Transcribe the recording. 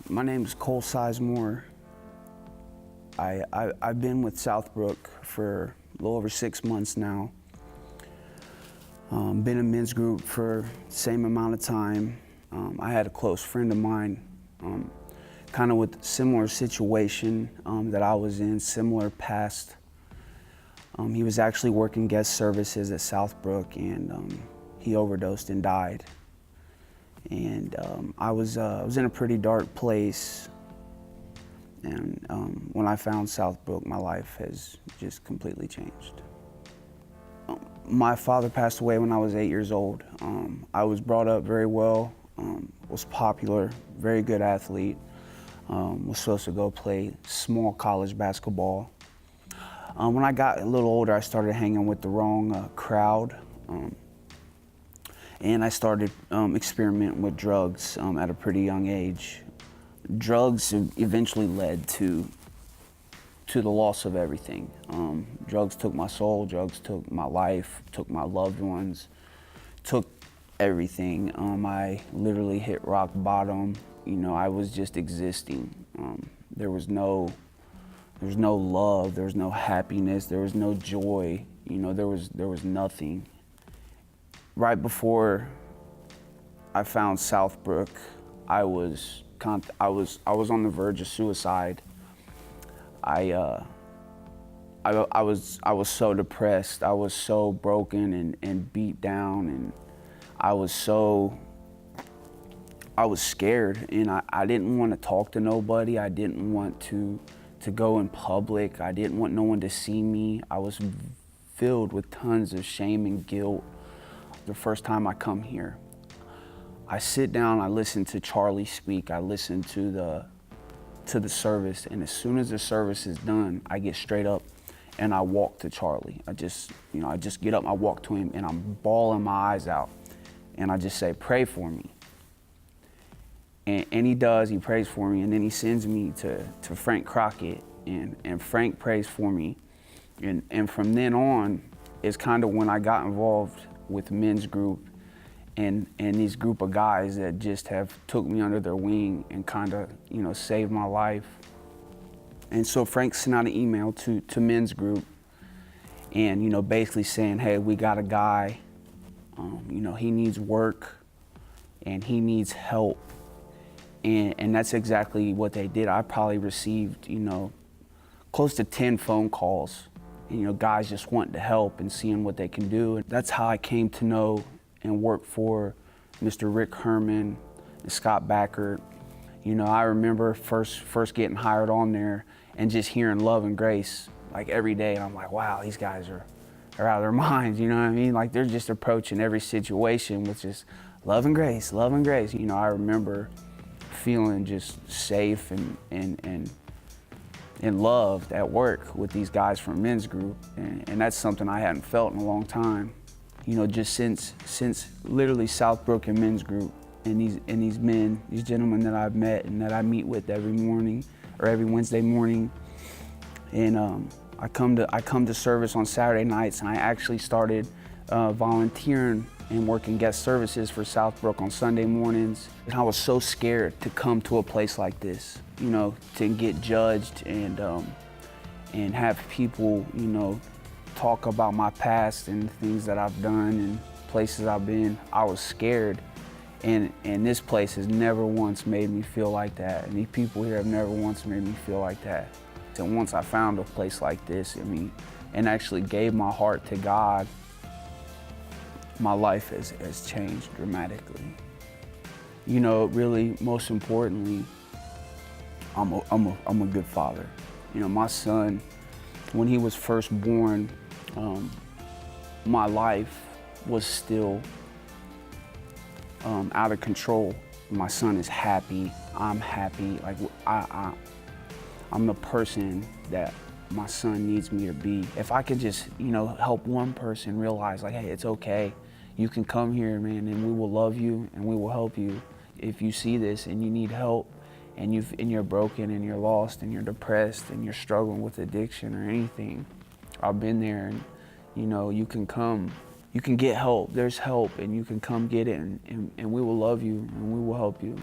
My name is Sizemore. I've been with Southbrook for a little over 6 months now. Been in men's group for the same amount of time. I had a close friend of mine, kind of with similar situation that I was in, similar past. He was actually working guest services at Southbrook, and he overdosed and died. And I was in a pretty dark place. And when I found Southbrook, my life has just completely changed. My father passed away when I was 8 years old. I was brought up very well, was popular, very good athlete, was supposed to go play small college basketball. When I got a little older, I started hanging with the wrong crowd. And I started experimenting with drugs at a pretty young age. Drugs eventually led to the loss of everything. Drugs took my soul, drugs took my life, took my loved ones, took everything. I literally hit rock bottom. You know, I was just existing. There was no love, there was no happiness, there was no joy. You know, there was nothing. Right before I found Southbrook, I was on the verge of suicide. I was so depressed. I was so broken and beat down, and I was scared, and I didn't want to talk to nobody. I didn't want to go in public. I didn't want no one to see me. I was filled with tons of shame and guilt. The first time I come here, I sit down, I listen to Charlie speak, I listen to the service, and as soon as the service is done, I get straight up and I walk to Charlie. I just get up, I walk to him, and I'm bawling my eyes out, and I just say, "Pray for me." And he does, he prays for me, and then he sends me to Frank Crockett, and Frank prays for me. And from then on is kind of when I got involved with men's group and these group of guys that just have took me under their wing and kind of, you know, saved my life. And so Frank sent out an email to men's group, and, you know, basically saying, "Hey, we got a guy, you know, he needs work and he needs help." And that's exactly what they did. I probably received, you know, close to 10 phone calls. And, you know, guys just wanting to help and seeing what they can do. And that's how I came to know and work for Mr. Rick Herman and Scott Backert. You know, I remember first getting hired on there and just hearing love and grace like every day. And I'm like, wow, these guys are out of their minds, you know what I mean? Like, they're just approaching every situation with just love and grace, love and grace. You know, I remember feeling just safe and loved at work with these guys from men's group, and that's something I hadn't felt in a long time. You know, just since literally Southbrook and men's group, and these gentlemen that I've met and that I meet with every morning or every Wednesday morning, and I come to service on Saturday nights, and I actually started volunteering and working guest services for Southbrook on Sunday mornings. And I was so scared to come to a place like this, you know, to get judged and have people, you know, talk about my past and things that I've done and places I've been. I was scared, and this place has never once made me feel like that. And these people here have never once made me feel like that. And once I found a place like this, I mean, and actually gave my heart to God, my life has changed dramatically. You know, really, most importantly, I'm a good father. You know, my son, when he was first born, my life was still out of control. My son is happy, I'm happy. Like, I'm the person that my son needs me to be. If I could just, you know, help one person realize, like, hey, it's okay. You can come here, man, and we will love you and we will help you. If you see this and you need help and you're broken and you're lost and you're depressed and you're struggling with addiction or anything, I've been there, and, you know, you can come. You can get help. There's help, and you can come get it, and we will love you and we will help you.